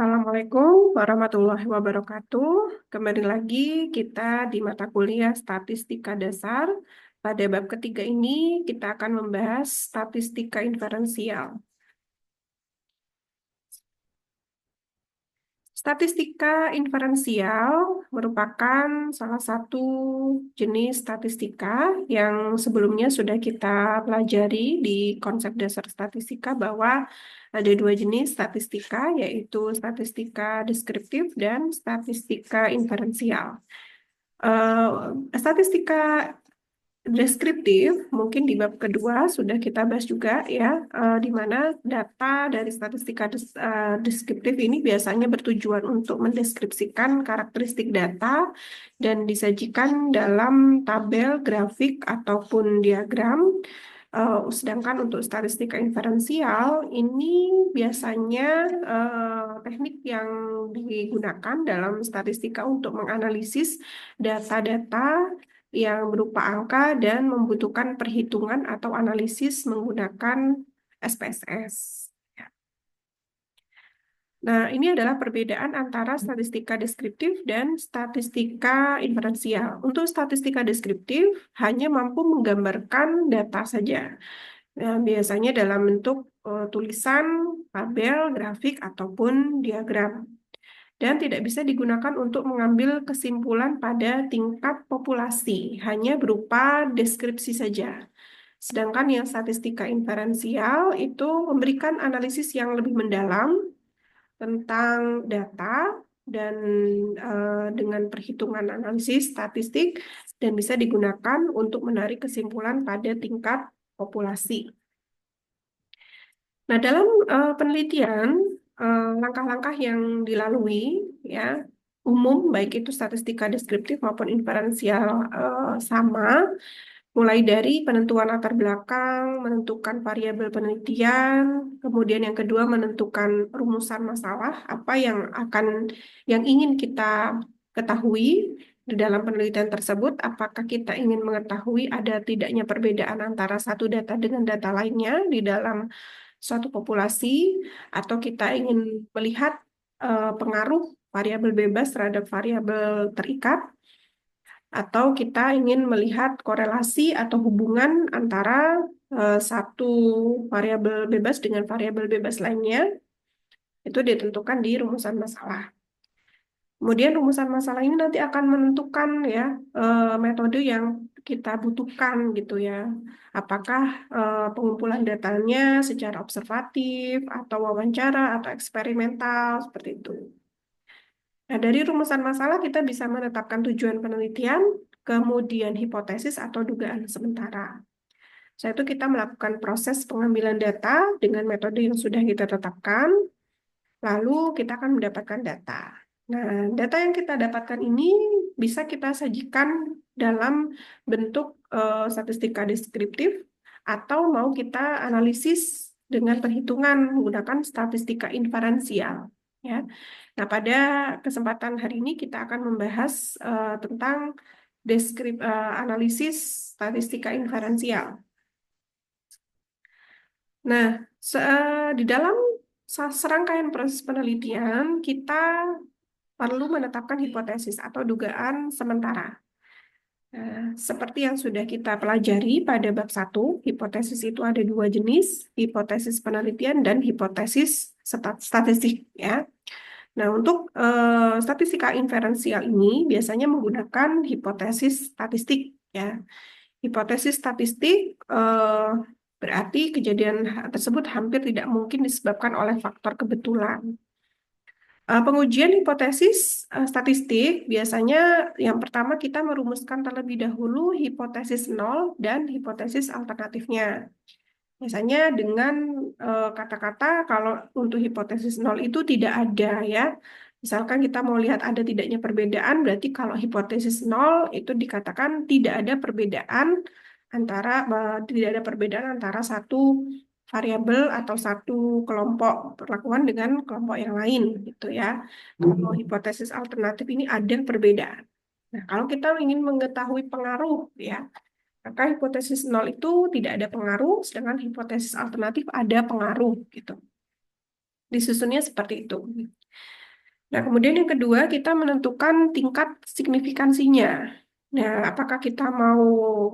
Assalamualaikum warahmatullahi wabarakatuh. Kembali lagi kita di mata kuliah Statistika Dasar. Pada bab ketiga ini kita akan membahas statistika inferensial. Statistika inferensial merupakan salah satu jenis statistika yang sebelumnya sudah kita pelajari di konsep dasar statistika bahwa ada dua jenis statistika, yaitu statistika deskriptif dan statistika inferensial. Statistika deskriptif mungkin di bab kedua sudah kita bahas juga ya, di mana data dari statistika deskriptif ini biasanya bertujuan untuk mendeskripsikan karakteristik data dan disajikan dalam tabel, grafik, ataupun diagram. Sedangkan untuk statistika inferensial ini biasanya teknik yang digunakan dalam statistika untuk menganalisis data-data yang berupa angka dan membutuhkan perhitungan atau analisis menggunakan SPSS. Nah, ini adalah perbedaan antara statistika deskriptif dan statistika inferensial. Untuk statistika deskriptif hanya mampu menggambarkan data saja. Nah, biasanya dalam bentuk tulisan, tabel, grafik, ataupun diagram. Dan tidak bisa digunakan untuk mengambil kesimpulan pada tingkat populasi, hanya berupa deskripsi saja. Sedangkan yang statistika inferensial itu memberikan analisis yang lebih mendalam tentang data dan dengan perhitungan analisis statistik dan bisa digunakan untuk menarik kesimpulan pada tingkat populasi. Nah, dalam penelitian, langkah-langkah yang dilalui ya umum baik itu statistika deskriptif maupun inferensial sama, mulai dari penentuan latar belakang, menentukan variabel penelitian, kemudian yang kedua menentukan rumusan masalah, apa yang ingin kita ketahui di dalam penelitian tersebut, apakah kita ingin mengetahui ada tidaknya perbedaan antara satu data dengan data lainnya di dalam suatu populasi, atau kita ingin melihat pengaruh variabel bebas terhadap variabel terikat, atau kita ingin melihat korelasi atau hubungan antara satu variabel bebas dengan variabel bebas lainnya. Itu ditentukan di rumusan masalah. Kemudian rumusan masalah ini nanti akan menentukan ya metode yang kita butuhkan gitu ya. Apakah pengumpulan datanya secara observatif atau wawancara atau eksperimental seperti itu. Nah, dari rumusan masalah kita bisa menetapkan tujuan penelitian, kemudian hipotesis atau dugaan sementara. Setelah itu kita melakukan proses pengambilan data dengan metode yang sudah kita tetapkan, lalu kita akan mendapatkan data. Nah, data yang kita dapatkan ini bisa kita sajikan dalam bentuk statistika deskriptif atau mau kita analisis dengan perhitungan menggunakan statistika inferensial. Ya. Nah, pada kesempatan hari ini kita akan membahas tentang analisis statistika inferensial. Nah, di dalam serangkaian proses penelitian, kita perlu menetapkan hipotesis atau dugaan sementara. Nah, seperti yang sudah kita pelajari pada bab 1, hipotesis itu ada dua jenis, hipotesis penelitian dan hipotesis statistik. Ya. Nah, untuk statistika inferensial ini biasanya menggunakan hipotesis statistik. Ya. Hipotesis statistik berarti kejadian tersebut hampir tidak mungkin disebabkan oleh faktor kebetulan. Pengujian hipotesis statistik biasanya yang pertama kita merumuskan terlebih dahulu hipotesis nol dan hipotesis alternatifnya. Biasanya dengan kata-kata kalau untuk hipotesis nol itu tidak ada ya. Misalkan kita mau lihat ada tidaknya perbedaan, berarti kalau hipotesis nol itu dikatakan tidak ada perbedaan antara satu variabel atau satu kelompok perlakuan dengan kelompok yang lain gitu ya. Kalau hipotesis alternatif ini ada perbedaan. Nah, kalau kita ingin mengetahui pengaruh ya, maka hipotesis nol itu tidak ada pengaruh, sedangkan hipotesis alternatif ada pengaruh gitu. Disusunnya seperti itu. Nah, kemudian yang kedua, kita menentukan tingkat signifikansinya. Nah, apakah kita mau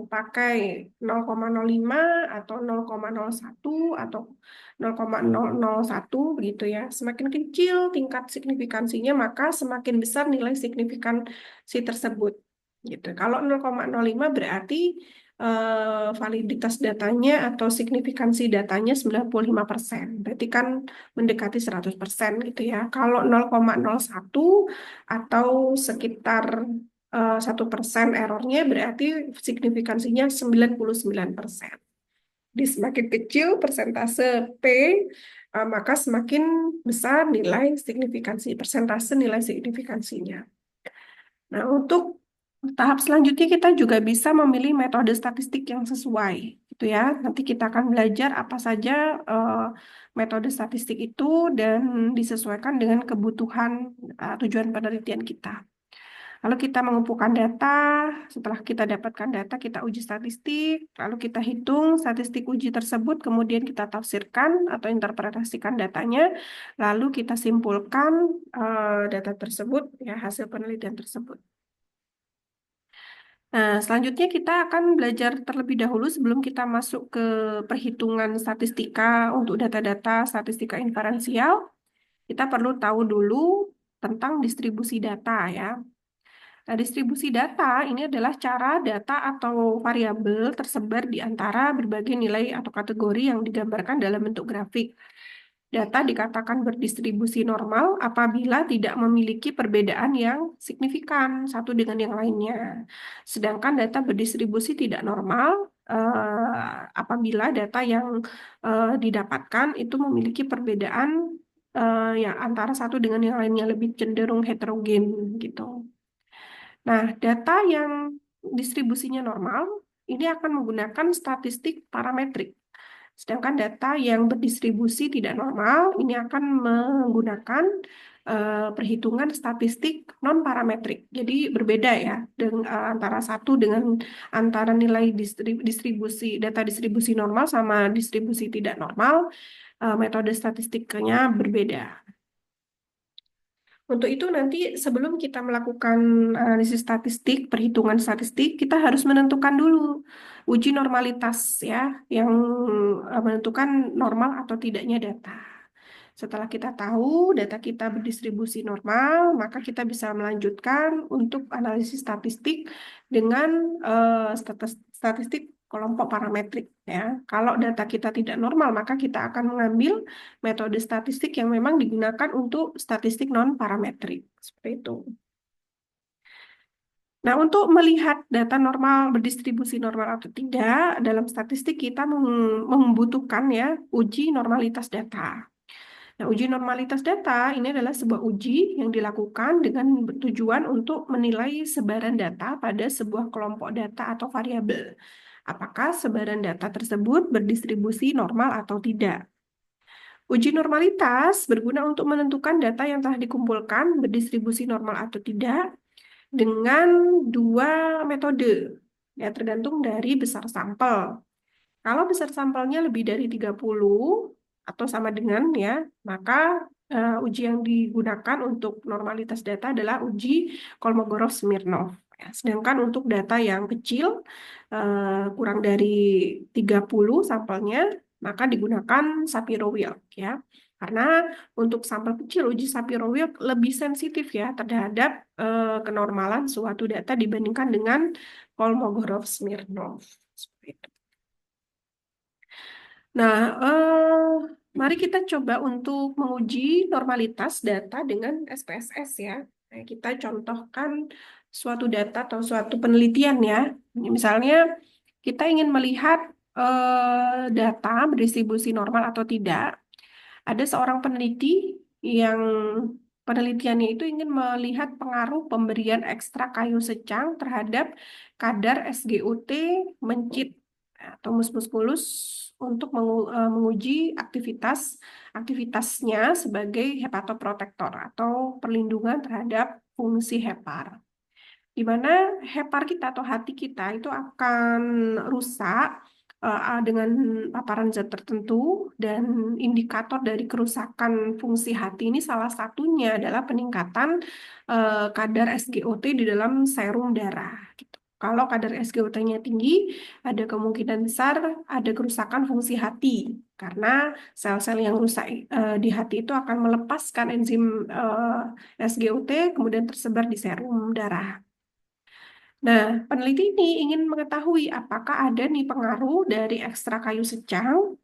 pakai 0,05 atau 0,01 atau 0,001 begitu ya. Semakin kecil tingkat signifikansinya, maka semakin besar nilai signifikansi tersebut. Gitu. Kalau 0,05 berarti validitas datanya atau signifikansi datanya 95%. Berarti kan mendekati 100% gitu ya. Kalau 0,01 atau sekitar 1% errornya berarti signifikansinya 99%. Di semakin kecil persentase P, maka semakin besar nilai signifikansi, persentase nilai signifikansinya. Nah, untuk tahap selanjutnya kita juga bisa memilih metode statistik yang sesuai, gitu ya. Nanti kita akan belajar apa saja eh, metode statistik itu dan disesuaikan dengan kebutuhan tujuan penelitian kita. Lalu kita mengumpulkan data, setelah kita dapatkan data, kita uji statistik, lalu kita hitung statistik uji tersebut, kemudian kita tafsirkan atau interpretasikan datanya, lalu kita simpulkan data tersebut, ya hasil penelitian tersebut. Nah, selanjutnya kita akan belajar terlebih dahulu sebelum kita masuk ke perhitungan statistika untuk data-data statistika inferensial. Kita perlu tahu dulu tentang distribusi data ya. Nah, distribusi data ini adalah cara data atau variabel tersebar di antara berbagai nilai atau kategori yang digambarkan dalam bentuk grafik. Data dikatakan berdistribusi normal apabila tidak memiliki perbedaan yang signifikan satu dengan yang lainnya. Sedangkan data berdistribusi tidak normal apabila data yang didapatkan itu memiliki perbedaan yang antara satu dengan yang lainnya lebih cenderung heterogen gitu. Nah, data yang distribusinya normal ini akan menggunakan statistik parametrik. Sedangkan data yang berdistribusi tidak normal ini akan menggunakan perhitungan statistik non-parametrik. Jadi berbeda ya dengan antara satu dengan antara nilai distribusi data distribusi normal sama distribusi tidak normal, metode statistiknya berbeda. Untuk itu nanti sebelum kita melakukan analisis statistik, perhitungan statistik, kita harus menentukan dulu uji normalitas ya, yang menentukan normal atau tidaknya data. Setelah kita tahu data kita berdistribusi normal, maka kita bisa melanjutkan untuk analisis statistik dengan statistik kelompok parametrik ya. Kalau data kita tidak normal, maka kita akan mengambil metode statistik yang memang digunakan untuk statistik non-parametrik. Seperti itu. Nah, untuk melihat data normal berdistribusi normal atau tidak, dalam statistik kita membutuhkan ya uji normalitas data. Nah, uji normalitas data ini adalah sebuah uji yang dilakukan dengan tujuan untuk menilai sebaran data pada sebuah kelompok data atau variabel. Apakah sebaran data tersebut berdistribusi normal atau tidak? Uji normalitas berguna untuk menentukan data yang telah dikumpulkan berdistribusi normal atau tidak dengan dua metode, ya tergantung dari besar sampel. Kalau besar sampelnya lebih dari 30 atau sama dengan ya, maka uji yang digunakan untuk normalitas data adalah uji Kolmogorov-Smirnov. Ya, sedangkan untuk data yang kecil, kurang dari 30 sampelnya, maka digunakan Shapiro-Wilk ya. Karena untuk sampel kecil uji Shapiro-Wilk lebih sensitif ya terhadap kenormalan suatu data dibandingkan dengan Kolmogorov-Smirnov. Seperti itu. Nah, mari kita coba untuk menguji normalitas data dengan SPSS ya. Nah, kita contohkan suatu data atau suatu penelitian ya. Misalnya kita ingin melihat data berdistribusi normal atau tidak. Ada seorang peneliti yang penelitiannya itu ingin melihat pengaruh pemberian ekstra kayu secang terhadap kadar SGOT mencit atau mus-mus-mulus untuk menguji aktivitasnya sebagai hepatoprotektor atau perlindungan terhadap fungsi hepar. Di mana hepar kita atau hati kita itu akan rusak dengan paparan zat tertentu, dan indikator dari kerusakan fungsi hati ini salah satunya adalah peningkatan kadar SGOT di dalam serum darah. Gitu. Kalau kadar SGOT-nya tinggi, ada kemungkinan besar ada kerusakan fungsi hati karena sel-sel yang rusak di hati itu akan melepaskan enzim SGOT kemudian tersebar di serum darah. Nah, peneliti ini ingin mengetahui apakah ada nih pengaruh dari ekstra kayu secang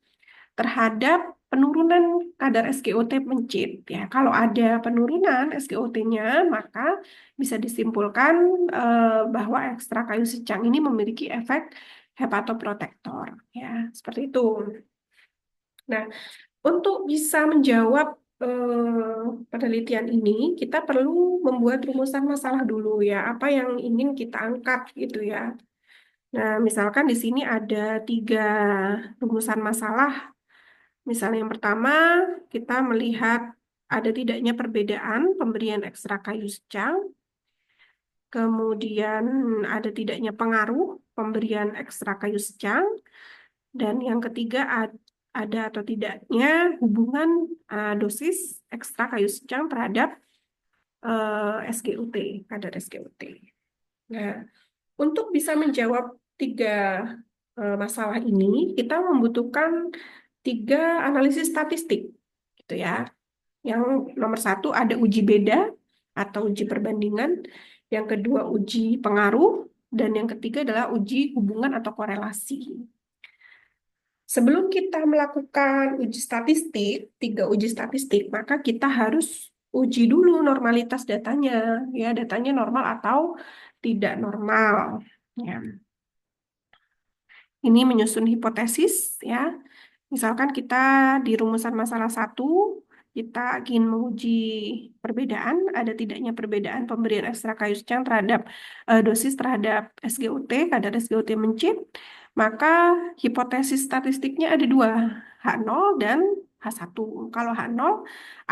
terhadap penurunan kadar SGOT mencit. Ya, kalau ada penurunan SGOT-nya, maka bisa disimpulkan bahwa ekstra kayu secang ini memiliki efek hepatoprotektor. Ya, seperti itu. Nah, untuk bisa menjawab penelitian ini, kita perlu membuat rumusan masalah dulu ya, apa yang ingin kita angkat gitu ya. Nah, misalkan di sini ada 3 rumusan masalah. Misalnya yang pertama, kita melihat ada tidaknya perbedaan pemberian ekstra kayu secang, kemudian ada tidaknya pengaruh pemberian ekstra kayu secang, dan yang ketiga ada atau tidaknya hubungan dosis ekstra kayu secang terhadap SGUT, kadar SGUT. Nah, untuk bisa menjawab 3 masalah ini, kita membutuhkan 3 analisis statistik, gitu ya. Yang nomor 1 ada uji beda atau uji perbandingan, yang kedua uji pengaruh, dan yang ketiga adalah uji hubungan atau korelasi. Sebelum kita melakukan uji statistik, 3 uji statistik, maka kita harus uji dulu normalitas datanya, ya datanya normal atau tidak normal. Ya. Ini menyusun hipotesis, ya. Misalkan kita di rumusan masalah 1, kita ingin menguji perbedaan, ada tidaknya perbedaan pemberian ekstra kayu secang terhadap dosis terhadap SGOT, kadar SGOT mencit, maka hipotesis statistiknya ada 2, H0 dan H1. Kalau H0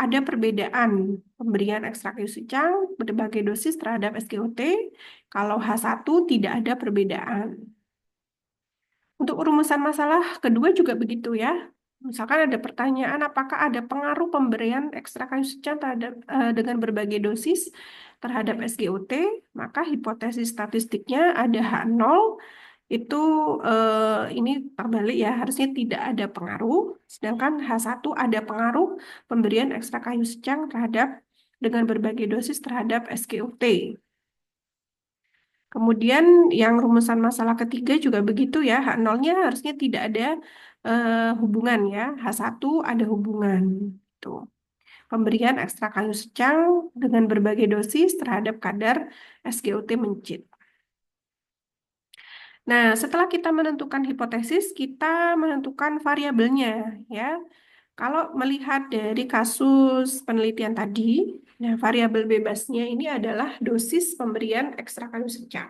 ada perbedaan pemberian ekstra kayu secang berbagai dosis terhadap SGOT, kalau H1 tidak ada perbedaan. Untuk rumusan masalah kedua juga begitu ya. Misalkan ada pertanyaan apakah ada pengaruh pemberian ekstra kayu secang terhadap dengan berbagai dosis terhadap SGOT, maka hipotesis statistiknya ada H0 itu ini terbalik ya, harusnya tidak ada pengaruh, sedangkan H1 ada pengaruh pemberian ekstra kayu secang terhadap dengan berbagai dosis terhadap SGOT. Kemudian yang rumusan masalah ketiga juga begitu ya, H0-nya harusnya tidak ada hubungan ya, H1 ada hubungan. Tuh. Pemberian ekstra kayu secang dengan berbagai dosis terhadap kadar SGOT mencit. Nah, setelah kita menentukan hipotesis, kita menentukan variabelnya ya. Kalau melihat dari kasus penelitian tadi, nah variabel bebasnya ini adalah dosis pemberian ekstra kayu secang.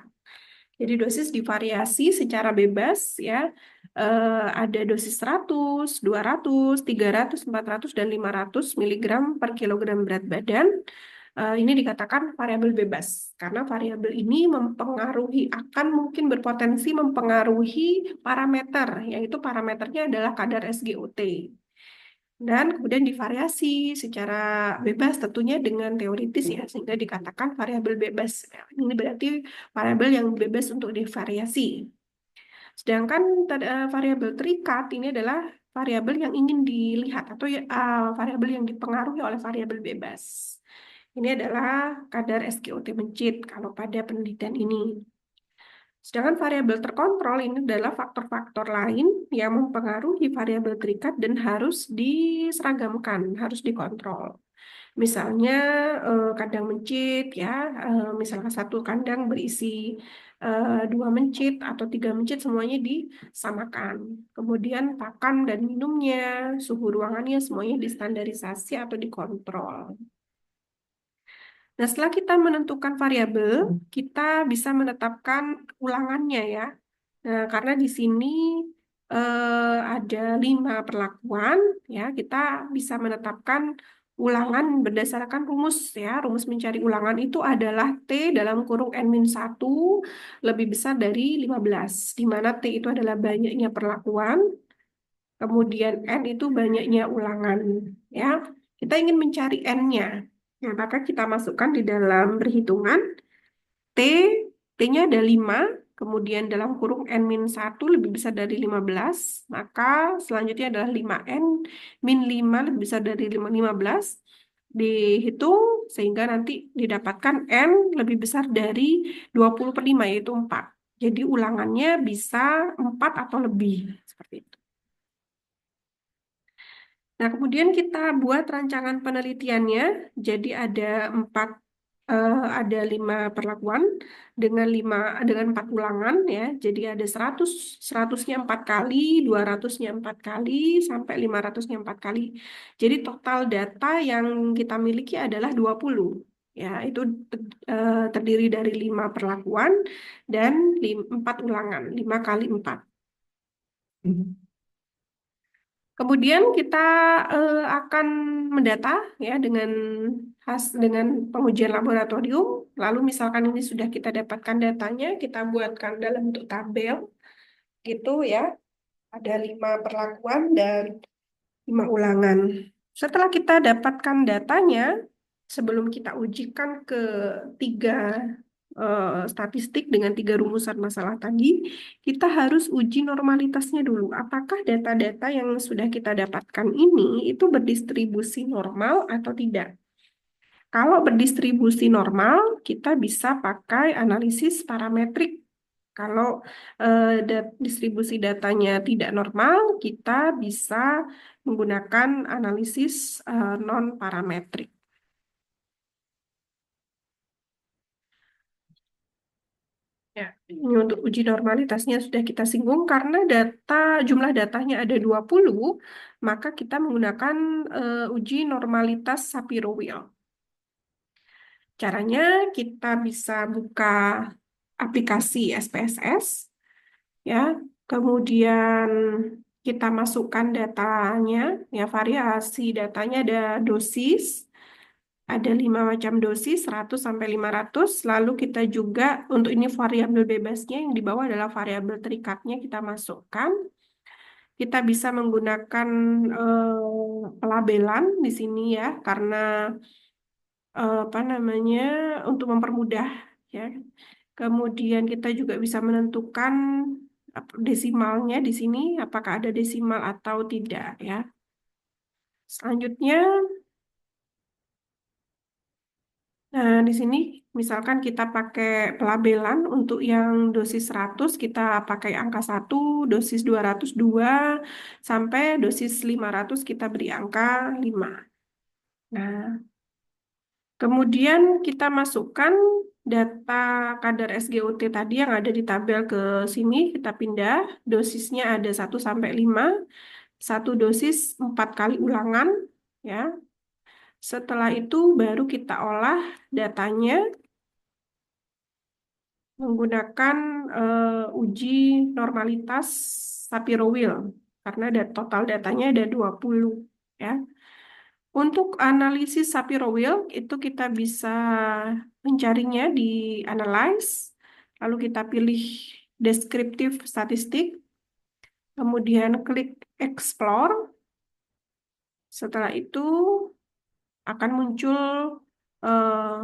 Jadi dosis divariasi secara bebas ya. Ada dosis 100, 200, 300, 400, dan 500 miligram per kilogram berat badan. Ini dikatakan variabel bebas karena variabel ini mempengaruhi akan mungkin berpotensi mempengaruhi parameter, yaitu parameternya adalah kadar SGOT. Dan kemudian divariasi secara bebas tentunya dengan teoritis ya, sehingga dikatakan variabel bebas. Ini berarti variabel yang bebas untuk divariasi. Sedangkan variabel terikat ini adalah variabel yang ingin dilihat atau variabel yang dipengaruhi oleh variabel bebas. Ini adalah kadar SGOT mencit kalau pada penelitian ini. Sedangkan variabel terkontrol ini adalah faktor-faktor lain yang mempengaruhi variabel terikat dan harus diseragamkan, harus dikontrol. Misalnya kandang mencit ya, misalnya satu kandang berisi 2 mencit atau 3 mencit semuanya disamakan. Kemudian pakan dan minumnya, suhu ruangannya semuanya distandarisasi atau dikontrol. Nah, setelah kita menentukan variabel, kita bisa menetapkan ulangannya ya. Nah, karena di sini ada 5 perlakuan, ya, kita bisa menetapkan ulangan berdasarkan rumus ya. Rumus mencari ulangan itu adalah T dalam kurung N-1 lebih besar dari 15, di mana T itu adalah banyaknya perlakuan, kemudian N itu banyaknya ulangan ya. Kita ingin mencari N-nya. Nah, maka kita masukkan di dalam perhitungan T, T-nya ada 5, kemudian dalam kurung N-1 lebih besar dari 15, maka selanjutnya adalah 5N min 5 lebih besar dari 15, dihitung sehingga nanti didapatkan N lebih besar dari 20 per 5 yaitu 4. Jadi ulangannya bisa 4 atau lebih, seperti itu. Nah, kemudian kita buat rancangan penelitiannya. Jadi ada 5 perlakuan dengan 4 ulangan ya. Jadi ada 100-nya 4 kali, 200-nya 4 kali, sampai 500-nya 4 kali. Jadi total data yang kita miliki adalah 20. Ya, itu terdiri dari 5 perlakuan dan 4 ulangan, 5 kali 4. Kemudian kita akan mendata ya dengan pengujian laboratorium. Lalu misalkan ini sudah kita dapatkan datanya, kita buatkan dalam bentuk tabel gitu ya. Ada 5 perlakuan dan 5 ulangan. Setelah kita dapatkan datanya, sebelum kita ujikan ke 3 statistik dengan 3 rumusan masalah tadi, kita harus uji normalitasnya dulu. Apakah data-data yang sudah kita dapatkan ini itu berdistribusi normal atau tidak? Kalau berdistribusi normal, kita bisa pakai analisis parametrik. Kalau distribusi datanya tidak normal, kita bisa menggunakan analisis non-parametrik. Ya, ini untuk uji normalitasnya sudah kita singgung karena jumlah datanya ada 20, maka kita menggunakan uji normalitas Shapiro-Wilk. Caranya kita bisa buka aplikasi SPSS ya. Kemudian kita masukkan datanya ya, variasi datanya ada dosis. Ada 5 macam dosis, 100 sampai 500. Lalu kita juga, untuk ini variabel bebasnya, yang di bawah adalah variabel terikatnya kita masukkan. Kita bisa menggunakan pelabelan di sini ya, karena apa namanya, untuk mempermudah ya. Kemudian kita juga bisa menentukan desimalnya di sini, apakah ada desimal atau tidak ya. Selanjutnya, nah, di sini misalkan kita pakai pelabelan untuk yang dosis 100 kita pakai angka 1, dosis 200 2, sampai dosis 500 kita beri angka 5. Nah, kemudian kita masukkan data kadar SGOT tadi yang ada di tabel ke sini, kita pindah, dosisnya ada 1 sampai 5, satu dosis 4 kali ulangan ya. Setelah itu baru kita olah datanya menggunakan uji normalitas Shapiro-Wilk karena total datanya ada 20 ya. Untuk analisis Shapiro-Wilk itu kita bisa mencarinya di Analyze, lalu kita pilih Descriptive Statistik, kemudian klik Explore. Setelah itu akan muncul eh,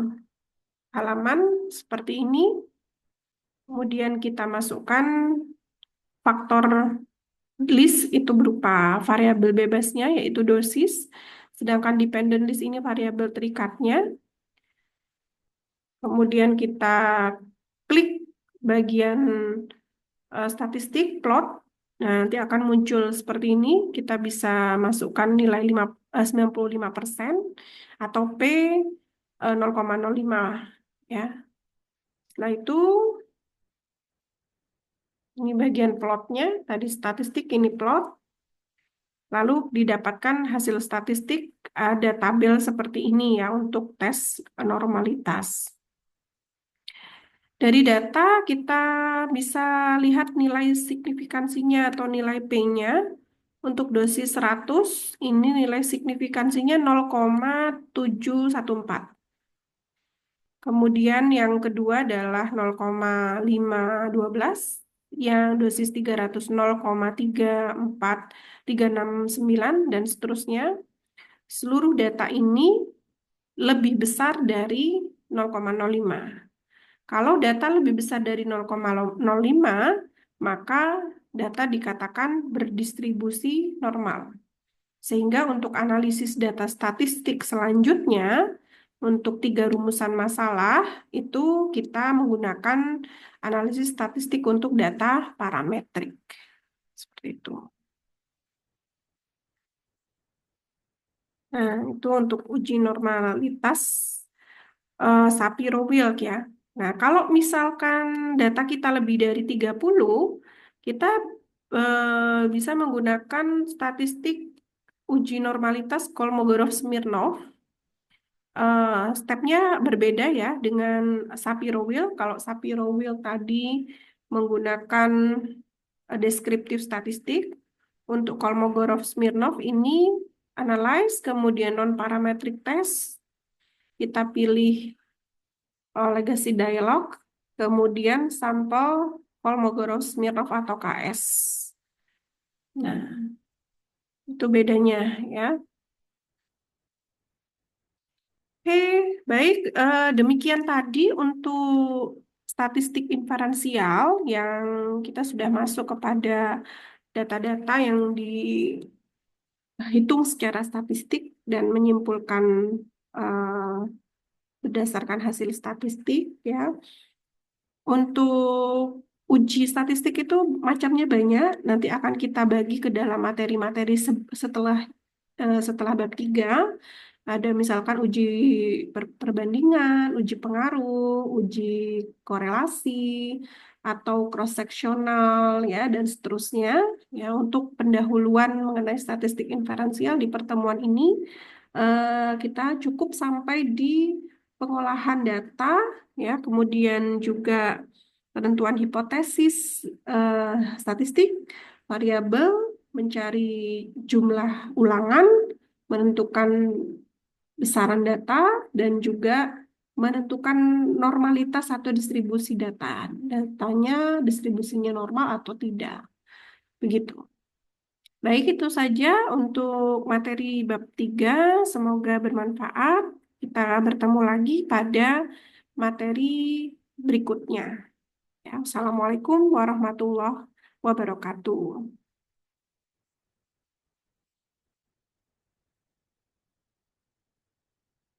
halaman seperti ini. Kemudian kita masukkan faktor list itu berupa variabel bebasnya yaitu dosis, sedangkan dependent list ini variabel terikatnya. Kemudian kita klik bagian statistik plot. Nah, nanti akan muncul seperti ini. Kita bisa masukkan nilai 95% atau P 0,05 ya. Setelah itu ini bagian plotnya, tadi statistik, ini plot. Lalu didapatkan hasil statistik, ada tabel seperti ini ya untuk tes normalitas. Dari data kita bisa lihat nilai signifikansinya atau nilai P-nya. Untuk dosis 100, ini nilai signifikansinya 0,714. Kemudian yang kedua adalah 0,512, yang dosis 300 0,34369, dan seterusnya. Seluruh data ini lebih besar dari 0,05. Kalau data lebih besar dari 0,05, maka data dikatakan berdistribusi normal. Sehingga untuk analisis data statistik selanjutnya, untuk tiga rumusan masalah, itu kita menggunakan analisis statistik untuk data parametrik. Seperti itu. Nah, itu untuk uji normalitas Shapiro-Wilk ya. Nah, kalau misalkan data kita lebih dari 30, kita bisa menggunakan statistik uji normalitas Kolmogorov-Smirnov. Stepnya berbeda ya dengan Shapiro-Wilk. Kalau Shapiro-Wilk tadi menggunakan deskriptif statistik, untuk Kolmogorov-Smirnov ini analyze, kemudian non-parametric test, kita pilih legacy dialog, kemudian sampel Kolmogorov-Smirnov atau KS. Nah, itu bedanya ya. Oke, baik. Demikian tadi untuk statistik inferensial yang kita sudah masuk kepada data-data yang dihitung secara statistik dan menyimpulkan eh, berdasarkan hasil statistik ya. Untuk uji statistik itu macamnya banyak. Nanti akan kita bagi ke dalam materi-materi setelah bab 3. Ada misalkan uji perbandingan, uji pengaruh, uji korelasi, atau cross-seksional, ya, dan seterusnya. Ya, untuk pendahuluan mengenai statistik inferensial di pertemuan ini, kita cukup sampai di pengolahan data, ya, kemudian juga penentuan hipotesis statistik, variabel, mencari jumlah ulangan, menentukan besaran data, dan juga menentukan normalitas atau distribusi data. Datanya distribusinya normal atau tidak. Begitu. Baik, itu saja untuk materi bab 3. Semoga bermanfaat. Kita bertemu lagi pada materi berikutnya. Ya, Assalamualaikum warahmatullahi wabarakatuh.